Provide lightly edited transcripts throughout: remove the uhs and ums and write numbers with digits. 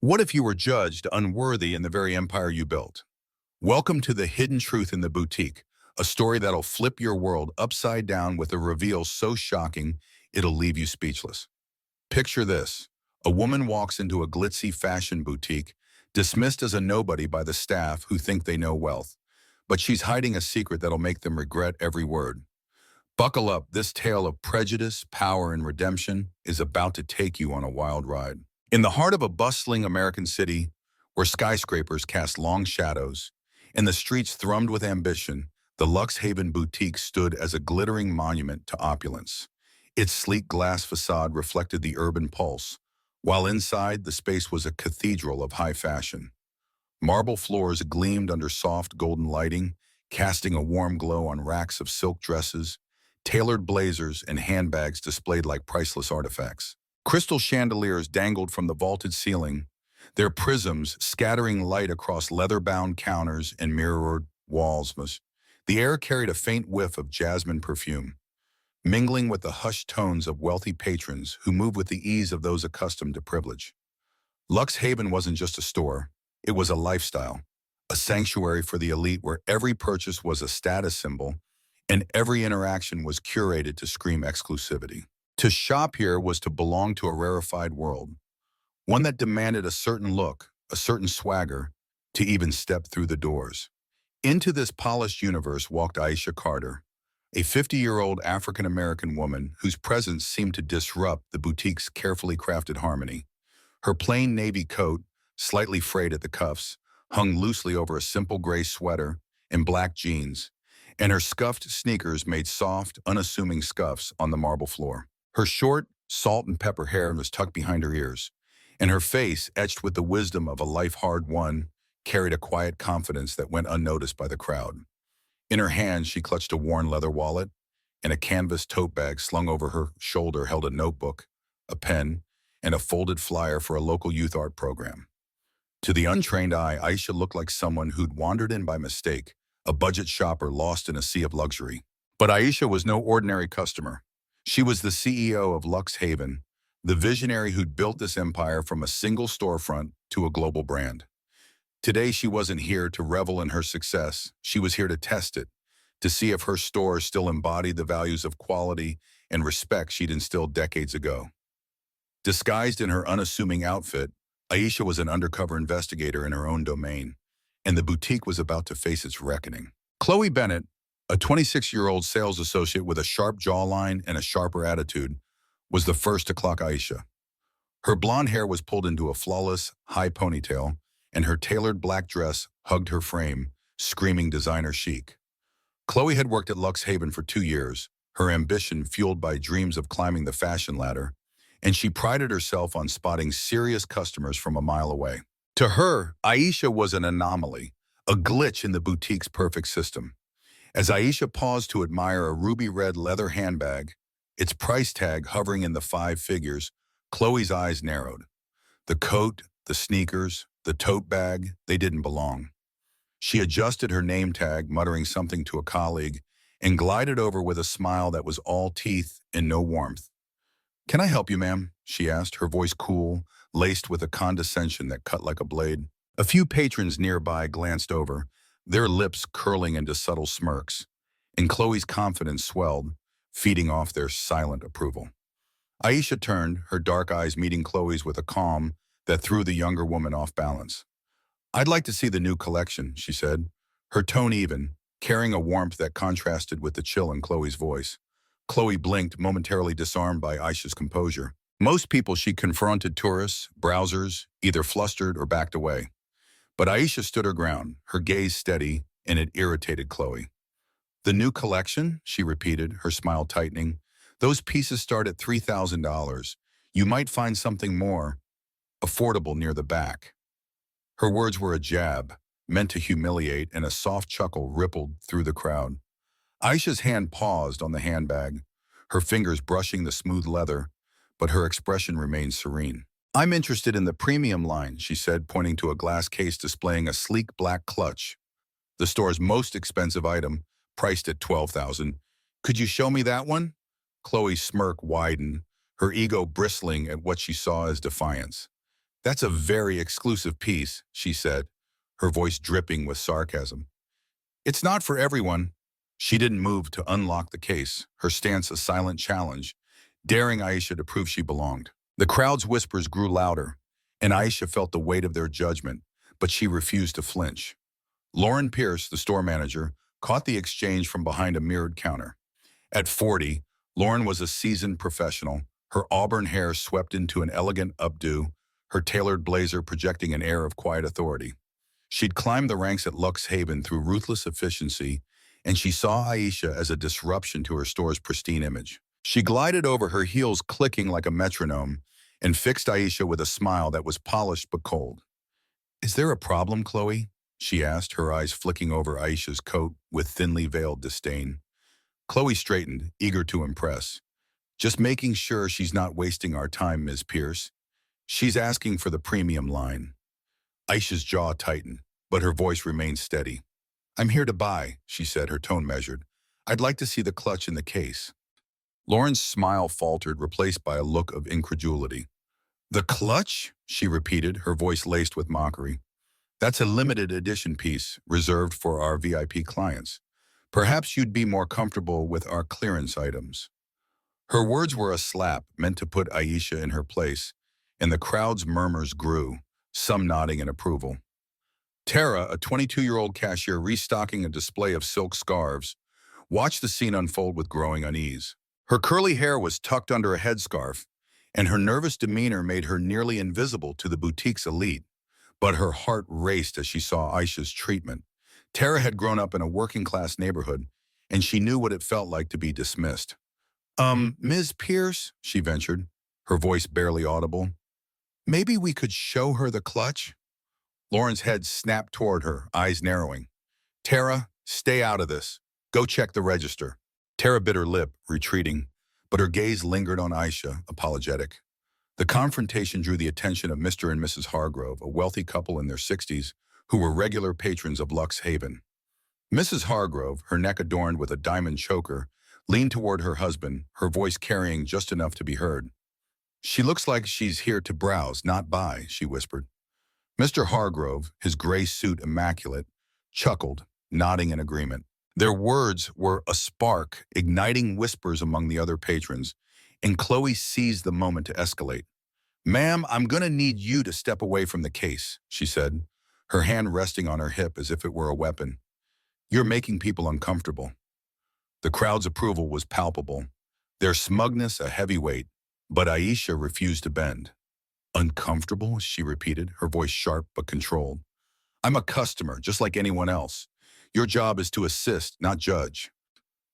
What if you were judged unworthy in the very empire you built? Welcome to The Hidden Truth in the Boutique, a story that'll flip your world upside down with a reveal so shocking it'll leave you speechless. Picture this. A woman walks into a glitzy fashion boutique, dismissed as a nobody by the staff who think they know wealth. But she's hiding a secret that'll make them regret every word. Buckle up, this tale of prejudice, power, and redemption is about to take you on a wild ride. In the heart of a bustling American city, where skyscrapers cast long shadows and the streets thrummed with ambition, the Luxe Haven Boutique stood as a glittering monument to opulence. Its sleek glass facade reflected the urban pulse, while inside the space was a cathedral of high fashion. Marble floors gleamed under soft golden lighting, casting a warm glow on racks of silk dresses, tailored blazers, and handbags displayed like priceless artifacts. Crystal chandeliers dangled from the vaulted ceiling, their prisms scattering light across leather-bound counters and mirrored walls. The air carried a faint whiff of jasmine perfume, mingling with the hushed tones of wealthy patrons who moved with the ease of those accustomed to privilege. Luxe Haven wasn't just a store, it was a lifestyle, a sanctuary for the elite where every purchase was a status symbol and every interaction was curated to scream exclusivity. To shop here was to belong to a rarefied world, one that demanded a certain look, a certain swagger, to even step through the doors. Into this polished universe walked Aisha Carter, a 50-year-old African-American woman whose presence seemed to disrupt the boutique's carefully crafted harmony. Her plain navy coat, slightly frayed at the cuffs, hung loosely over a simple gray sweater and black jeans, and her scuffed sneakers made soft, unassuming scuffs on the marble floor. Her short, salt and pepper hair was tucked behind her ears, and her face, etched with the wisdom of a life hard won, carried a quiet confidence that went unnoticed by the crowd. In her hand, she clutched a worn leather wallet, and a canvas tote bag slung over her shoulder held a notebook, a pen, and a folded flyer for a local youth art program. To the untrained eye, Aisha looked like someone who'd wandered in by mistake, a budget shopper lost in a sea of luxury. But Aisha was no ordinary customer. She was the CEO of Luxe Haven, the visionary who'd built this empire from a single storefront to a global brand. Today, she wasn't here to revel in her success. She was here to test it, to see if her store still embodied the values of quality and respect she'd instilled decades ago. Disguised in her unassuming outfit, Aisha was an undercover investigator in her own domain, and the boutique was about to face its reckoning. Chloe Bennett, a 26-year-old sales associate with a sharp jawline and a sharper attitude, was the first to clock Aisha. Her blonde hair was pulled into a flawless, high ponytail, and her tailored black dress hugged her frame, screaming designer chic. Chloe had worked at Luxe Haven for 2 years, her ambition fueled by dreams of climbing the fashion ladder, and she prided herself on spotting serious customers from a mile away. To her, Aisha was an anomaly, a glitch in the boutique's perfect system. As Aisha paused to admire a ruby-red leather handbag, its price tag hovering in the 5 figures, Chloe's eyes narrowed. The coat, the sneakers, the tote bag, they didn't belong. She adjusted her name tag, muttering something to a colleague, and glided over with a smile that was all teeth and no warmth. "Can I help you, ma'am?" she asked, her voice cool, laced with a condescension that cut like a blade. A few patrons nearby glanced over, their lips curling into subtle smirks, and Chloe's confidence swelled, feeding off their silent approval. Aisha turned, her dark eyes meeting Chloe's with a calm that threw the younger woman off balance. "I'd like to see the new collection," she said, her tone even, carrying a warmth that contrasted with the chill in Chloe's voice. Chloe blinked, momentarily disarmed by Aisha's composure. Most people she confronted tourists, browsers, either flustered or backed away. But Aisha stood her ground, her gaze steady, and it irritated Chloe. "The new collection?" she repeated, her smile tightening. "Those pieces start at $3,000. You might find something more affordable near the back." Her words were a jab, meant to humiliate, and a soft chuckle rippled through the crowd. Aisha's hand paused on the handbag, her fingers brushing the smooth leather, but her expression remained serene. "I'm interested in the premium line," she said, pointing to a glass case displaying a sleek black clutch, the store's most expensive item, priced at $12,000. "Could you show me that one?" Chloe's smirk widened, her ego bristling at what she saw as defiance. That's a very exclusive piece, she said, her voice dripping with sarcasm. It's not for everyone. She didn't move to unlock the case, her stance a silent challenge, daring Aisha to prove she belonged. The crowd's whispers grew louder, and Aisha felt the weight of their judgment, but she refused to flinch. Lauren Pierce, the store manager, caught the exchange from behind a mirrored counter. At 40, Lauren was a seasoned professional, her auburn hair swept into an elegant updo, her tailored blazer projecting an air of quiet authority. She'd climbed the ranks at Luxe Haven through ruthless efficiency, and she saw Aisha as a disruption to her store's pristine image. She glided over, her heels clicking like a metronome, and fixed Aisha with a smile that was polished but cold. "Is there a problem, Chloe?" she asked, her eyes flicking over Aisha's coat with thinly veiled disdain. Chloe straightened, eager to impress. "Just making sure she's not wasting our time, Ms. Pierce. She's asking for the premium line." Aisha's jaw tightened, but her voice remained steady. "I'm here to buy," she said, her tone measured. "I'd like to see the clutch in the case." Lauren's smile faltered, replaced by a look of incredulity. "The clutch?" she repeated, her voice laced with mockery. "That's a limited edition piece, reserved for our VIP clients. Perhaps you'd be more comfortable with our clearance items." Her words were a slap meant to put Aisha in her place, and the crowd's murmurs grew, some nodding in approval. Tara, a 22-year-old cashier restocking a display of silk scarves, watched the scene unfold with growing unease. Her curly hair was tucked under a headscarf, and her nervous demeanor made her nearly invisible to the boutique's elite. But her heart raced as she saw Aisha's treatment. Tara had grown up in a working-class neighborhood, and she knew what it felt like to be dismissed. Ms. Pierce," she ventured, her voice barely audible. "Maybe we could show her the clutch?" Lauren's head snapped toward her, eyes narrowing. "Tara, stay out of this. Go check the register." Tara bit her lip, retreating, but her gaze lingered on Aisha, apologetic. The confrontation drew the attention of Mr. and Mrs. Hargrove, a wealthy couple in their 60s, who were regular patrons of Luxe Haven. Mrs. Hargrove, her neck adorned with a diamond choker, leaned toward her husband, her voice carrying just enough to be heard. "She looks like she's here to browse, not buy," she whispered. Mr. Hargrove, his gray suit immaculate, chuckled, nodding in agreement. Their words were a spark, igniting whispers among the other patrons, and Chloe seized the moment to escalate. "Ma'am, I'm going to need you to step away from the case," she said, her hand resting on her hip as if it were a weapon. "You're making people uncomfortable." The crowd's approval was palpable, their smugness a heavy weight, but Aisha refused to bend. "Uncomfortable?" she repeated, her voice sharp but controlled. "I'm a customer, just like anyone else. Your job is to assist, not judge."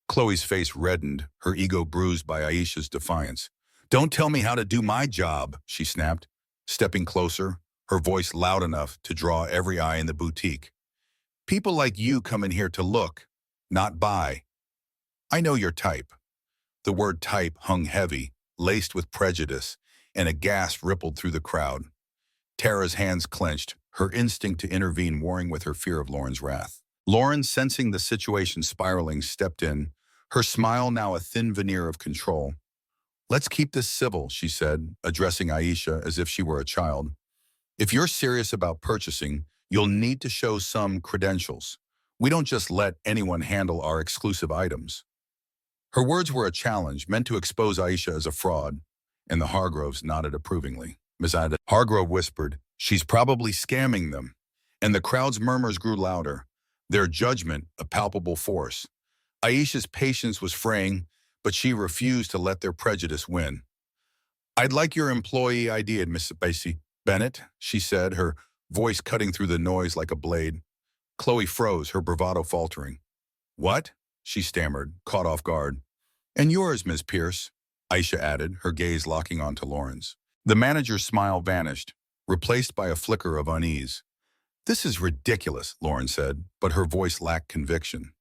Chloe's face reddened, her ego bruised by Aisha's defiance. "Don't tell me how to do my job," she snapped, stepping closer, her voice loud enough to draw every eye in the boutique. "People like you come in here to look, not buy. I know your type." The word type hung heavy, laced with prejudice, and a gasp rippled through the crowd. Tara's hands clenched, her instinct to intervene warring with her fear of Lauren's wrath. Lauren, sensing the situation spiraling, stepped in, her smile now a thin veneer of control. "Let's keep this civil," she said, addressing Aisha as if she were a child. "If you're serious about purchasing, you'll need to show some credentials. We don't just let anyone handle our exclusive items." Her words were a challenge, meant to expose Aisha as a fraud, and the Hargroves nodded approvingly. Miss Hargrove whispered, "She's probably scamming them." And the crowd's murmurs grew louder, their judgment a palpable force. Aisha's patience was fraying, but she refused to let their prejudice win. "I'd like your employee ID, Miss Bennett," she said, her voice cutting through the noise like a blade. Chloe froze, her bravado faltering. "What?" she stammered, caught off guard. "And yours, Miss Pierce," Aisha added, her gaze locking onto Lauren's. The manager's smile vanished, replaced by a flicker of unease. "This is ridiculous," Lauren said, but her voice lacked conviction.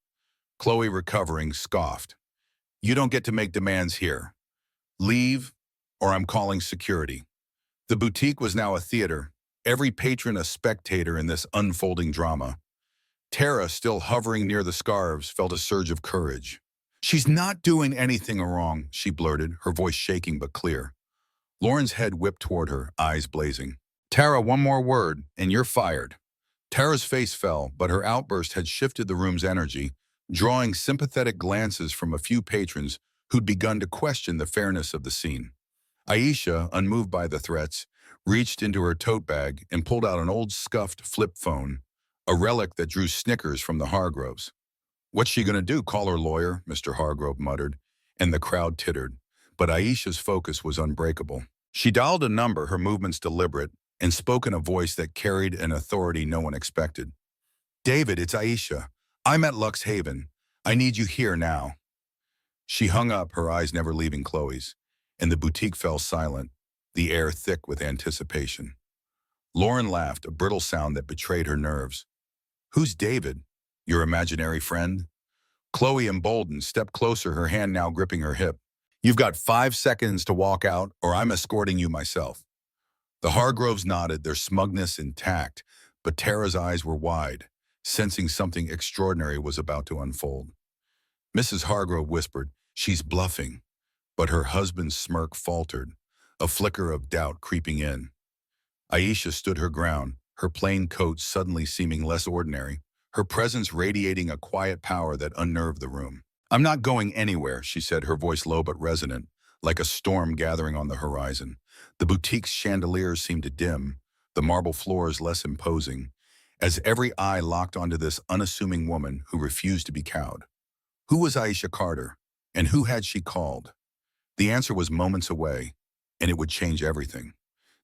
Chloe, recovering, scoffed. "You don't get to make demands here. Leave, or I'm calling security." The boutique was now a theater, every patron a spectator in this unfolding drama. Tara, still hovering near the scarves, felt a surge of courage. "She's not doing anything wrong," she blurted, her voice shaking but clear. Lauren's head whipped toward her, eyes blazing. Tara, one more word, and you're fired. Tara's face fell, but her outburst had shifted the room's energy, drawing sympathetic glances from a few patrons who'd begun to question the fairness of the scene. Aisha, unmoved by the threats, reached into her tote bag and pulled out an old scuffed flip phone, a relic that drew snickers from the Hargroves. "What's she gonna do, call her lawyer?" Mr. Hargrove muttered, and the crowd tittered. But Aisha's focus was unbreakable. She dialed a number, her movements deliberate, and spoke in a voice that carried an authority no one expected. "David, it's Aisha. I'm at Luxe Haven. I need you here now." She hung up, her eyes never leaving Chloe's, and the boutique fell silent, the air thick with anticipation. Lauren laughed, a brittle sound that betrayed her nerves. "Who's David? Your imaginary friend?" Chloe, emboldened, stepped closer, her hand now gripping her hip. "You've got 5 seconds to walk out, or I'm escorting you myself." The Hargroves nodded, their smugness intact, but Tara's eyes were wide, sensing something extraordinary was about to unfold. Mrs. Hargrove whispered, "She's bluffing," but her husband's smirk faltered, a flicker of doubt creeping in. Aisha stood her ground, her plain coat suddenly seeming less ordinary, her presence radiating a quiet power that unnerved the room. "I'm not going anywhere," she said, her voice low but resonant, like a storm gathering on the horizon. The boutique's chandeliers seemed to dim, the marble floors less imposing, as every eye locked onto this unassuming woman who refused to be cowed. Who was Aisha Carter, and who had she called? The answer was moments away, and it would change everything.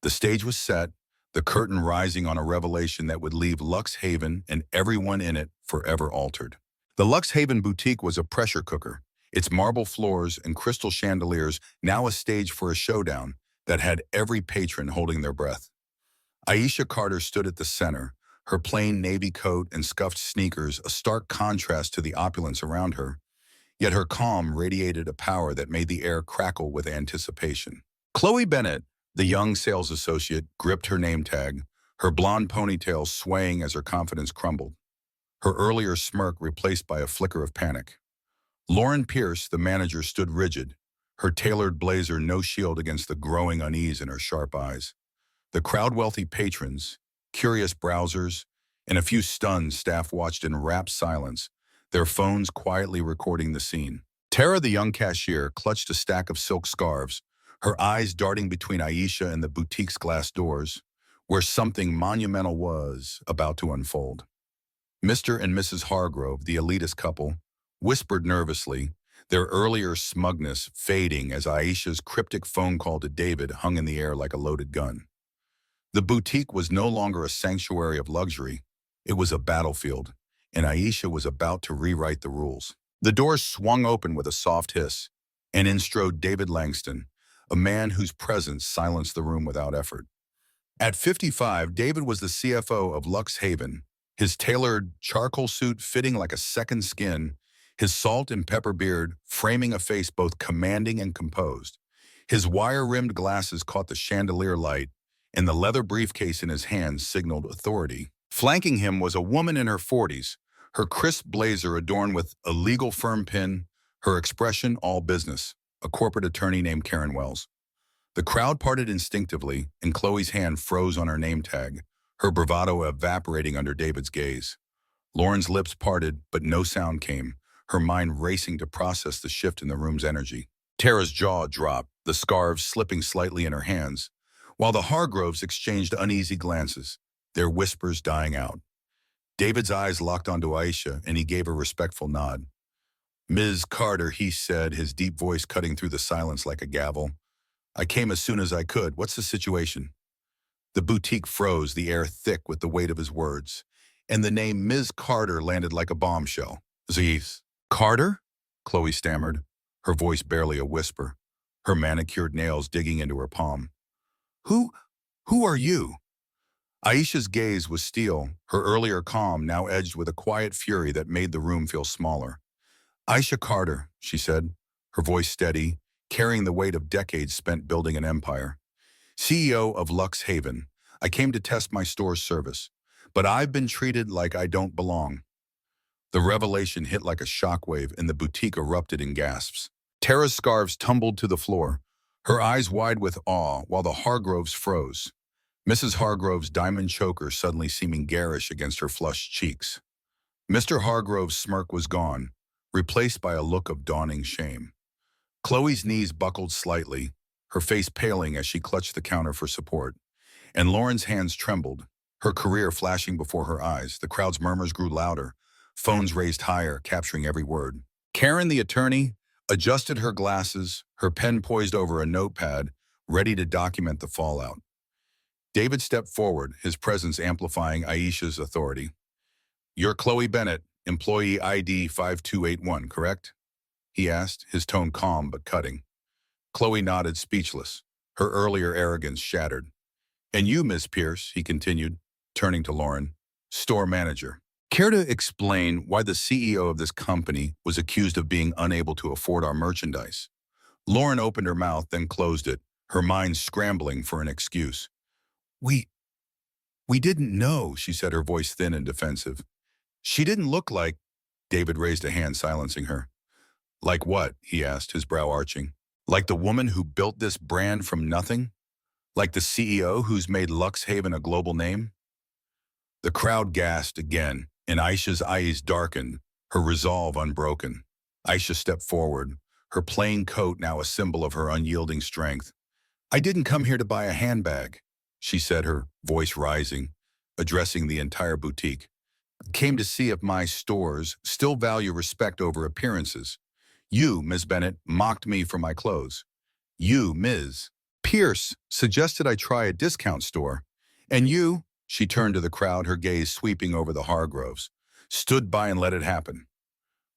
The stage was set, the curtain rising on a revelation that would leave Luxe Haven and everyone in it forever altered. The Luxe Haven Boutique was a pressure cooker, its marble floors and crystal chandeliers now a stage for a showdown that had every patron holding their breath. Aisha Carter stood at the center, her plain navy coat and scuffed sneakers a stark contrast to the opulence around her, yet her calm radiated a power that made the air crackle with anticipation. Chloe Bennett, the young sales associate, gripped her name tag, her blonde ponytail swaying as her confidence crumbled, her earlier smirk replaced by a flicker of panic. Lauren Pierce, the manager, stood rigid, her tailored blazer no shield against the growing unease in her sharp eyes. The crowd-wealthy patrons, curious browsers, and a few stunned staff watched in rapt silence, their phones quietly recording the scene. Tara, the young cashier, clutched a stack of silk scarves, her eyes darting between Aisha and the boutique's glass doors, where something monumental was about to unfold. Mr. and Mrs. Hargrove, the elitist couple, whispered nervously, their earlier smugness fading as Aisha's cryptic phone call to David hung in the air like a loaded gun. The boutique was no longer a sanctuary of luxury, it was a battlefield, and Aisha was about to rewrite the rules. The doors swung open with a soft hiss, and in strode David Langston, a man whose presence silenced the room without effort. At 55, David was the CFO of Luxe Haven, his tailored charcoal suit fitting like a second skin, his salt and pepper beard framing a face both commanding and composed. His wire-rimmed glasses caught the chandelier light, and the leather briefcase in his hands signaled authority. Flanking him was a woman in her 40s, her crisp blazer adorned with a legal firm pin, her expression all business, a corporate attorney named Karen Wells. The crowd parted instinctively, and Chloe's hand froze on her name tag, her bravado evaporating under David's gaze. Lauren's lips parted, but no sound came, her mind racing to process the shift in the room's energy. Tara's jaw dropped, the scarves slipping slightly in her hands, while the Hargroves exchanged uneasy glances, their whispers dying out. David's eyes locked onto Aisha, and he gave a respectful nod. "Ms. Carter," he said, his deep voice cutting through the silence like a gavel. "I came as soon as I could. What's the situation?" The boutique froze, the air thick with the weight of his words, and the name Ms. Carter landed like a bombshell. "Z's. Carter?" Chloe stammered, her voice barely a whisper, her manicured nails digging into her palm. Who are you?" Aisha's gaze was steel, her earlier calm now edged with a quiet fury that made the room feel smaller. "Aisha Carter," she said, her voice steady, carrying the weight of decades spent building an empire. "CEO of Luxe Haven. I came to test my store's service, but I've been treated like I don't belong." The revelation hit like a shockwave, and the boutique erupted in gasps. Tara's scarves tumbled to the floor, her eyes wide with awe, while the Hargroves froze. Mrs. Hargrove's diamond choker suddenly seeming garish against her flushed cheeks. Mr. Hargrove's smirk was gone, replaced by a look of dawning shame. Chloe's knees buckled slightly, her face paling as she clutched the counter for support, and Lauren's hands trembled, her career flashing before her eyes. The crowd's murmurs grew louder, phones raised higher, capturing every word. Karen, the attorney, adjusted her glasses, her pen poised over a notepad, ready to document the fallout. David stepped forward, his presence amplifying Aisha's authority. "You're Chloe Bennett, employee ID 5281, correct?" he asked, his tone calm but cutting. Chloe nodded, speechless, her earlier arrogance shattered. "And you, Miss Pierce," he continued, turning to Lauren, "store manager. Care to explain why the CEO of this company was accused of being unable to afford our merchandise?" Lauren opened her mouth, then closed it, her mind scrambling for an excuse. We we didn't know," she said, her voice thin and defensive. "She didn't look like—" David raised a hand, silencing her. "Like what?" he asked, his brow arching. "Like the woman who built this brand from nothing? Like the CEO who's made Luxe Haven a global name?" The crowd gasped again, and Aisha's eyes darkened, her resolve unbroken. Aisha stepped forward, her plain coat now a symbol of her unyielding strength. "I didn't come here to buy a handbag," she said, her voice rising, addressing the entire boutique. "I came to see if my stores still value respect over appearances. You, Miss Bennett, mocked me for my clothes. You, Ms. Pierce, suggested I try a discount store. And you," she turned to the crowd, her gaze sweeping over the Hargroves, "stood by and let it happen."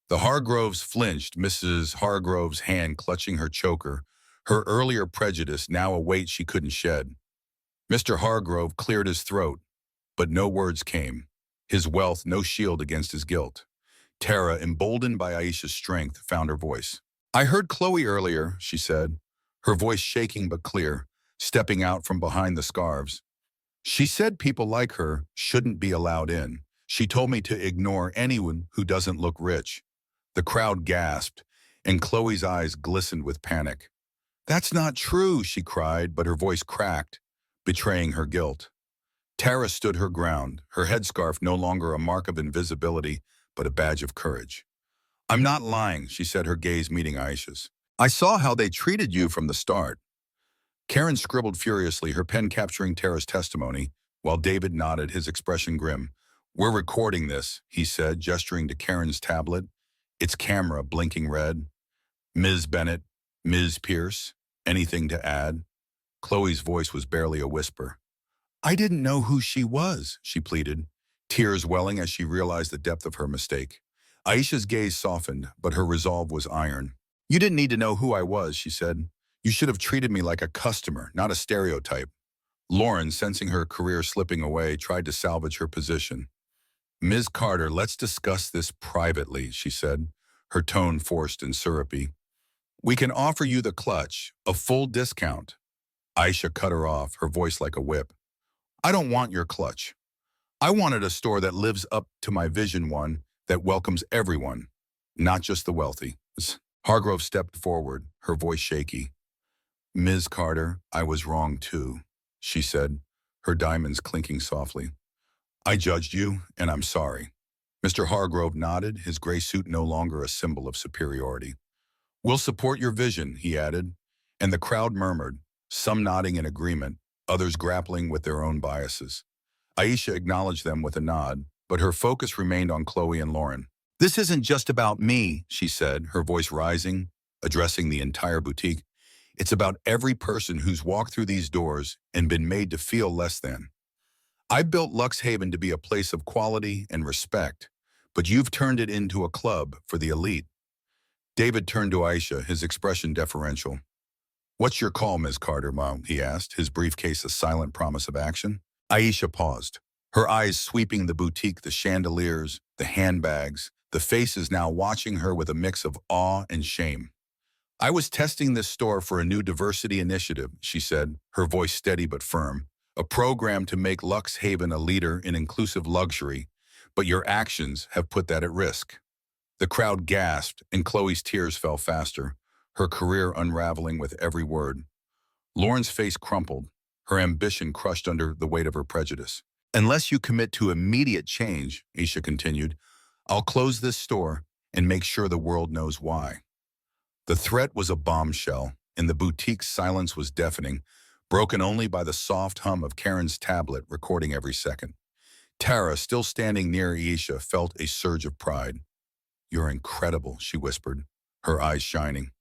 The Hargroves flinched, Mrs. Hargrove's hand clutching her choker, her earlier prejudice now a weight she couldn't shed. Mr. Hargrove cleared his throat, but no words came, his wealth no shield against his guilt. Tara, emboldened by Aisha's strength, found her voice. "I heard Chloe earlier," she said, her voice shaking but clear, stepping out from behind the scarves. "She said people like her shouldn't be allowed in. She told me to ignore anyone who doesn't look rich." The crowd gasped, and Chloe's eyes glistened with panic. "That's not true," she cried, but her voice cracked, betraying her guilt. Tara stood her ground, her headscarf no longer a mark of invisibility, but a badge of courage. "I'm not lying," she said, her gaze meeting Aisha's. "I saw how they treated you from the start." Karen scribbled furiously, her pen capturing Tara's testimony, while David nodded, his expression grim. "We're recording this," he said, gesturing to Karen's tablet, its camera blinking red. "Ms. Bennett, Ms. Pierce, anything to add?" Chloe's voice was barely a whisper. "I didn't know who she was," she pleaded, tears welling as she realized the depth of her mistake. Aisha's gaze softened, but her resolve was iron. "You didn't need to know who I was," she said. "You should have treated me like a customer, not a stereotype." Lauren, sensing her career slipping away, tried to salvage her position. "Ms. Carter, let's discuss this privately," she said, her tone forced and syrupy. "We can offer you the clutch, a full discount." Aisha cut her off, her voice like a whip. "I don't want your clutch. I wanted a store that lives up to my vision, one that welcomes everyone, not just the wealthy." Hargrove stepped forward, her voice shaky. "Ms. Carter, I was wrong too," she said, her diamonds clinking softly. "I judged you, and I'm sorry." Mr. Hargrove nodded, his gray suit no longer a symbol of superiority. "We'll support your vision," he added, and the crowd murmured, some nodding in agreement, others grappling with their own biases. Aisha acknowledged them with a nod, but her focus remained on Chloe and Lauren. "This isn't just about me," she said, her voice rising, addressing the entire boutique. "It's about every person who's walked through these doors and been made to feel less than. I built Luxe Haven to be a place of quality and respect, but you've turned it into a club for the elite." David turned to Aisha, his expression deferential. "What's your call, Ms. Carter, Mom?" he asked, his briefcase a silent promise of action. Aisha paused, her eyes sweeping the boutique, the chandeliers, the handbags, the faces now watching her with a mix of awe and shame. "I was testing this store for a new diversity initiative," she said, her voice steady but firm. "A program to make Luxe Haven a leader in inclusive luxury, but your actions have put that at risk." The crowd gasped, and Chloe's tears fell faster, her career unraveling with every word. Lauren's face crumpled. her ambition crushed under the weight of her prejudice. Unless you commit to immediate change, Aisha continued, I'll close this store and make sure the world knows why. The threat was a bombshell, and the boutique's silence was deafening, broken only by the soft hum of Karen's tablet recording every second. Tara, still standing near Aisha, felt a surge of pride. You're incredible, she whispered, her eyes shining.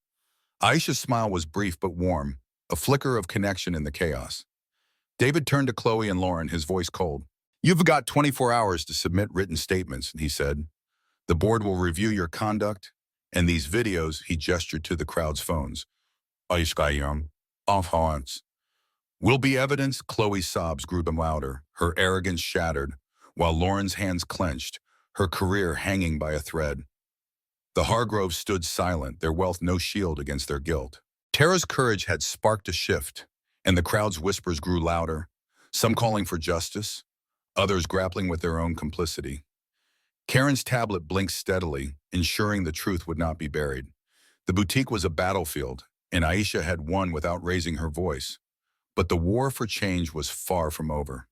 Aisha's smile was brief but warm, a flicker of connection in the chaos. David turned to Chloe and Lauren, his voice cold. You've got 24 hours to submit written statements, he said. The board will review your conduct, and these videos, he gestured to the crowd's phones. Aisha, off haunts. Will be evidence, Chloe's sobs grew louder, her arrogance shattered, while Lauren's hands clenched, her career hanging by a thread. The Hargroves stood silent, their wealth no shield against their guilt. Tara's courage had sparked a shift, and the crowd's whispers grew louder, some calling for justice, others grappling with their own complicity. Karen's tablet blinked steadily, ensuring the truth would not be buried. The boutique was a battlefield, and Aisha had won without raising her voice. But the war for change was far from over.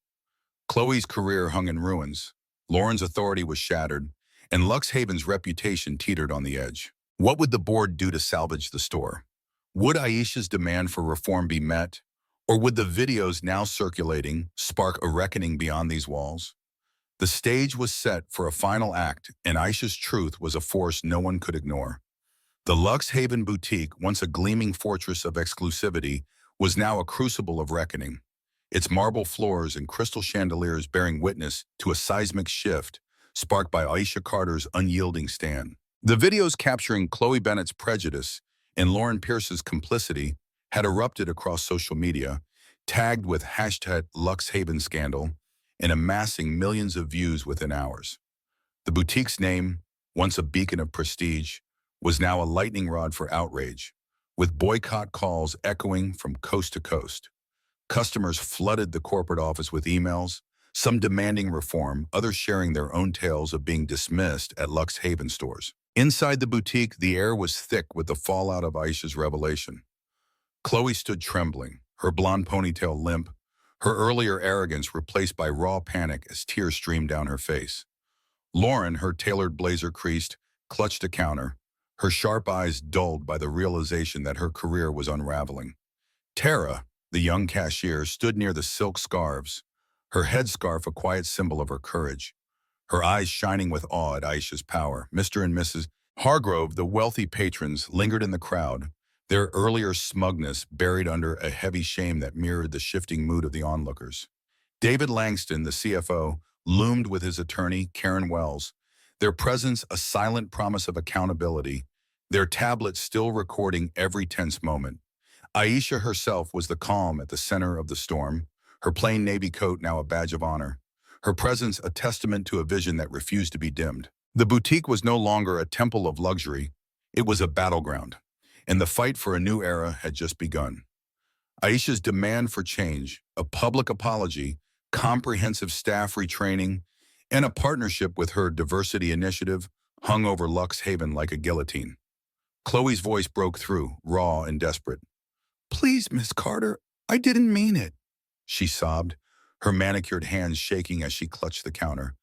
Chloe's career hung in ruins, Lauren's authority was shattered, and Luxe Haven's reputation teetered on the edge. What would the board do to salvage the store? Would Aisha's demand for reform be met? Or would the videos now circulating spark a reckoning beyond these walls? The stage was set for a final act, and Aisha's truth was a force no one could ignore. The Luxe Haven Boutique, once a gleaming fortress of exclusivity, was now a crucible of reckoning. Its marble floors and crystal chandeliers bearing witness to a seismic shift sparked by Aisha Carter's unyielding stand. The videos capturing Chloe Bennett's prejudice and Lauren Pierce's complicity had erupted across social media, tagged with hashtag #LuxeHavenScandal, and amassing millions of views within hours. The boutique's name, once a beacon of prestige, was now a lightning rod for outrage, with boycott calls echoing from coast to coast. Customers flooded the corporate office with emails, some demanding reform, others sharing their own tales of being dismissed at Luxe Haven stores. Inside the boutique, the air was thick with the fallout of Aisha's revelation. Chloe stood trembling, her blonde ponytail limp, her earlier arrogance replaced by raw panic as tears streamed down her face. Lauren, her tailored blazer creased, clutched a counter, her sharp eyes dulled by the realization that her career was unraveling. Tara, the young cashier, stood near the silk scarves, her headscarf a quiet symbol of her courage, her eyes shining with awe at Aisha's power. Mr. and Mrs. Hargrove, the wealthy patrons, lingered in the crowd, their earlier smugness buried under a heavy shame that mirrored the shifting mood of the onlookers. David Langston, the CFO, loomed with his attorney, Karen Wells, their presence a silent promise of accountability, their tablet still recording every tense moment. Aisha herself was the calm at the center of the storm, her plain navy coat now a badge of honor, her presence a testament to a vision that refused to be dimmed. The boutique was no longer a temple of luxury, it was a battleground, and the fight for a new era had just begun. Aisha's demand for change, a public apology, comprehensive staff retraining, and a partnership with her diversity initiative hung over Luxe Haven like a guillotine. Chloe's voice broke through, raw and desperate. Please, Miss Carter, I didn't mean it, she sobbed, her manicured hands shaking as she clutched the counter.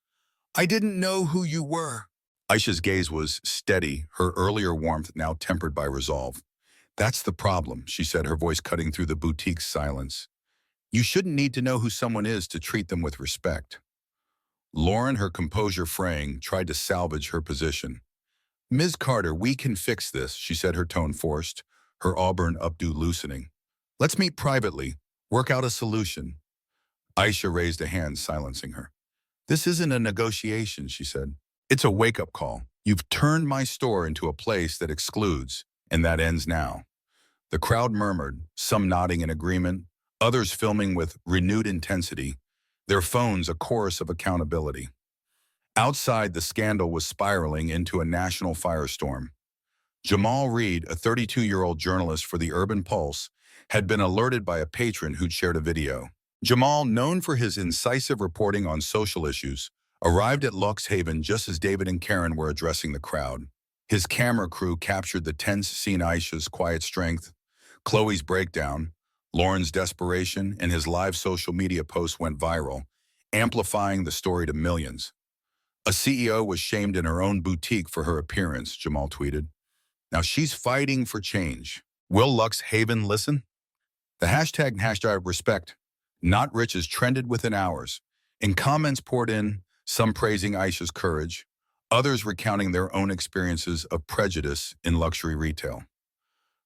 I didn't know who you were. Aisha's gaze was steady, her earlier warmth now tempered by resolve. That's the problem, she said, her voice cutting through the boutique's silence. You shouldn't need to know who someone is to treat them with respect. Lauren, her composure fraying, tried to salvage her position. Ms. Carter, we can fix this, she said, her tone forced, her auburn updo loosening. Let's meet privately, work out a solution. Aisha raised a hand, silencing her. This isn't a negotiation, she said. It's a wake-up call. You've turned my store into a place that excludes, and that ends now. The crowd murmured, some nodding in agreement, others filming with renewed intensity, their phones a chorus of accountability. Outside, the scandal was spiraling into a national firestorm. Jamal Reed, a 32-year-old journalist for the Urban Pulse, had been alerted by a patron who'd shared a video. Jamal, known for his incisive reporting on social issues, arrived at Luxe Haven just as David and Karen were addressing the crowd. His camera crew captured the tense scene, Aisha's quiet strength, Chloe's breakdown, Lauren's desperation and his live social media posts went viral, amplifying the story to millions. A CEO was shamed in her own boutique for her appearance, Jamal tweeted. Now she's fighting for change. Will Luxe Haven listen? The hashtag respect, not riches trended within hours, and comments poured in, some praising Aisha's courage, others recounting their own experiences of prejudice in luxury retail.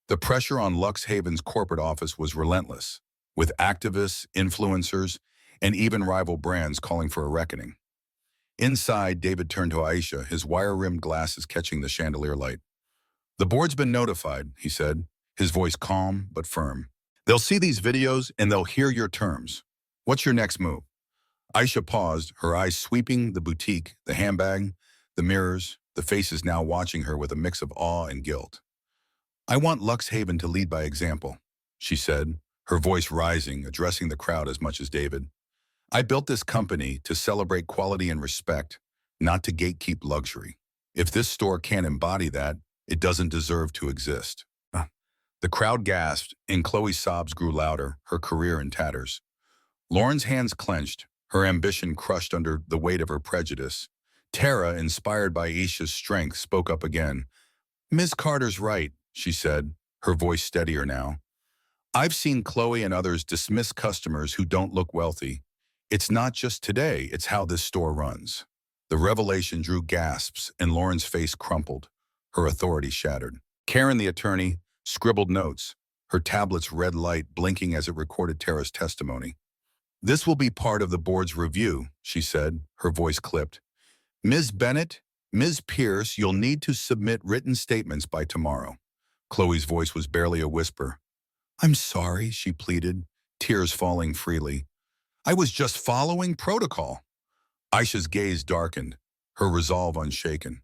The pressure on Luxe Haven's corporate office was relentless, with activists, influencers, and even rival brands calling for a reckoning. Inside, David turned to Aisha, his wire-rimmed glasses catching the chandelier light. The board's been notified, he said, his voice calm but firm. They'll see these videos and they'll hear your terms. What's your next move? Aisha paused, her eyes sweeping the boutique, the handbag, the mirrors, the faces now watching her with a mix of awe and guilt. I want Luxe Haven to lead by example, she said, her voice rising, addressing the crowd as much as David. I built this company to celebrate quality and respect, not to gatekeep luxury. If this store can't embody that, it doesn't deserve to exist. The crowd gasped, and Chloe's sobs grew louder, her career in tatters. Lauren's hands clenched, her ambition crushed under the weight of her prejudice. Tara, inspired by Aisha's strength, spoke up again. Ms. Carter's right, she said, her voice steadier now. I've seen Chloe and others dismiss customers who don't look wealthy. It's not just today, it's how this store runs. The revelation drew gasps, and Lauren's face crumpled, her authority shattered. Karen, the attorney, scribbled notes, her tablet's red light blinking as it recorded Tara's testimony. This will be part of the board's review, she said, her voice clipped. Ms. Bennett, Ms. Pierce, you'll need to submit written statements by tomorrow. Chloe's voice was barely a whisper. I'm sorry, she pleaded, tears falling freely. I was just following protocol. Aisha's gaze darkened, her resolve unshaken.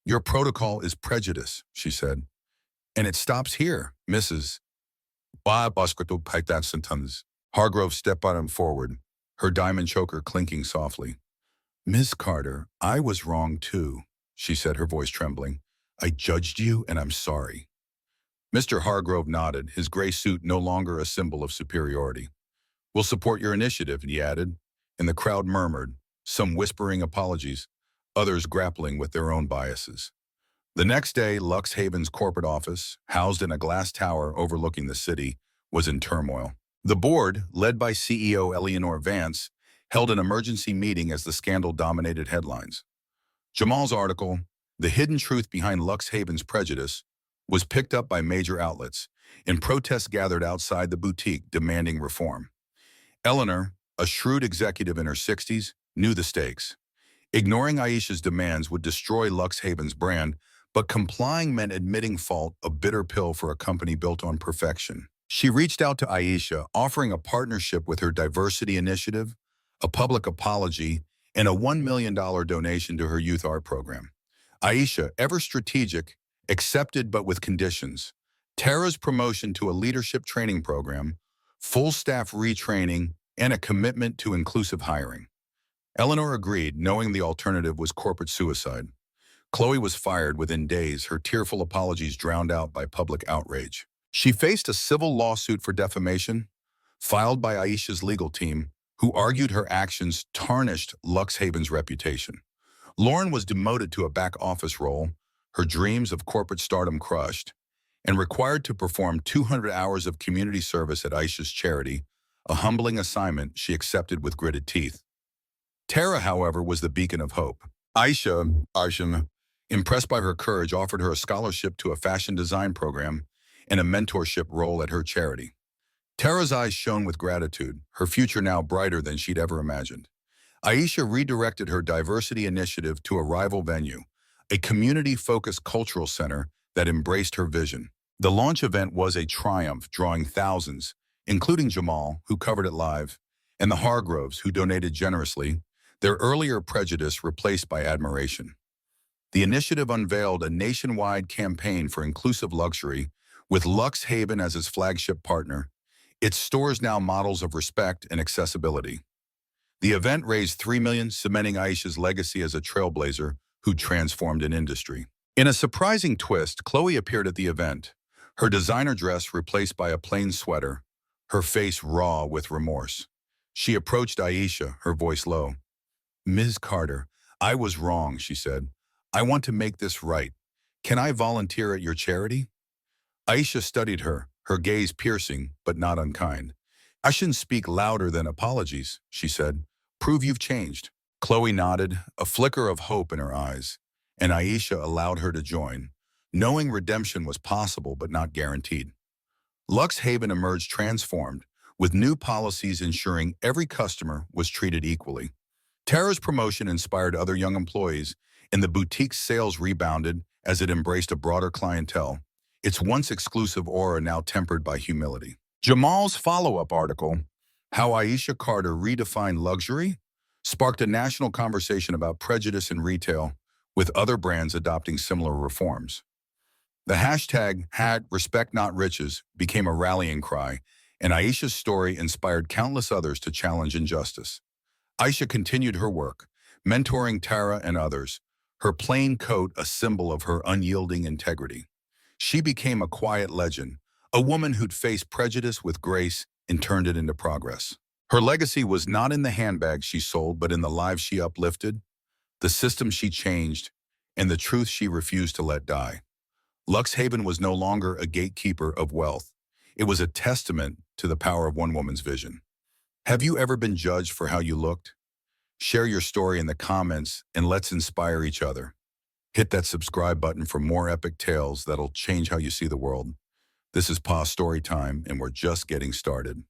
Your protocol is prejudice, she said. And it stops here, Mrs. Hargrove stepped bottom forward, her diamond choker clinking softly. Miss Carter, I was wrong too, she said, her voice trembling. I judged you and I'm sorry. Mr. Hargrove nodded, his gray suit no longer a symbol of superiority. We'll support your initiative, he added, and the crowd murmured, some whispering apologies, others grappling with their own biases. The next day, Luxe Haven's corporate office, housed in a glass tower overlooking the city, was in turmoil. The board, led by CEO Eleanor Vance, held an emergency meeting as the scandal dominated headlines. Jamal's article, The Hidden Truth Behind Luxe Haven's Prejudice, was picked up by major outlets, and protests gathered outside the boutique demanding reform. Eleanor, a shrewd executive in her 60s, knew the stakes. Ignoring Aisha's demands would destroy Luxe Haven's brand, but complying meant admitting fault, a bitter pill for a company built on perfection. She reached out to Aisha, offering a partnership with her diversity initiative, a public apology, and a $1 million donation to her youth art program. Aisha, ever strategic, accepted but with conditions. Tara's promotion to a leadership training program, full staff retraining, and a commitment to inclusive hiring. Eleanor agreed, knowing the alternative was corporate suicide. Chloe was fired within days, her tearful apologies drowned out by public outrage. She faced a civil lawsuit for defamation, filed by Aisha's legal team, who argued her actions tarnished Luxe Haven's reputation. Lauren was demoted to a back-office role, her dreams of corporate stardom crushed, and required to perform 200 hours of community service at Aisha's charity, a humbling assignment she accepted with gritted teeth. Tara, however, was the beacon of hope. Aisha, impressed by her courage, offered her a scholarship to a fashion design program and a mentorship role at her charity. Tara's eyes shone with gratitude, her future now brighter than she'd ever imagined. Aisha redirected her diversity initiative to a rival venue, a community-focused cultural center that embraced her vision. The launch event was a triumph, drawing thousands, including Jamal, who covered it live, and the Hargroves, who donated generously, their earlier prejudice replaced by admiration. The initiative unveiled a nationwide campaign for inclusive luxury, with Luxe Haven as its flagship partner. Its stores now models of respect and accessibility. The event raised $3 million, cementing Aisha's legacy as a trailblazer who transformed an industry. In a surprising twist, Chloe appeared at the event, her designer dress replaced by a plain sweater, her face raw with remorse. She approached Aisha, her voice low. "Ms. Carter, I was wrong," she said. "I want to make this right. Can I volunteer at your charity?" Aisha studied her, her gaze piercing but not unkind. "I shouldn't speak louder than apologies," she said. "Prove you've changed." Chloe nodded, a flicker of hope in her eyes, and Aisha allowed her to join, knowing redemption was possible but not guaranteed. Luxe Haven emerged transformed, with new policies ensuring every customer was treated equally. Tara's promotion inspired other young employees, and the boutique's sales rebounded as it embraced a broader clientele, its once exclusive aura now tempered by humility. Jamal's follow-up article, How Aisha Carter Redefined Luxury, sparked a national conversation about prejudice in retail, with other brands adopting similar reforms. The hashtag #RespectNotRiches became a rallying cry, and Aisha's story inspired countless others to challenge injustice. Aisha continued her work, mentoring Tara and others, her plain coat a symbol of her unyielding integrity. She became a quiet legend, a woman who'd faced prejudice with grace and turned it into progress. Her legacy was not in the handbags she sold, but in the lives she uplifted, the system she changed, and the truth she refused to let die. Luxe Haven was no longer a gatekeeper of wealth. It was a testament to the power of one woman's vision. Have you ever been judged for how you looked? Share your story in the comments and let's inspire each other. Hit that subscribe button for more epic tales that'll change how you see the world. This is PA Storytime, and we're just getting started.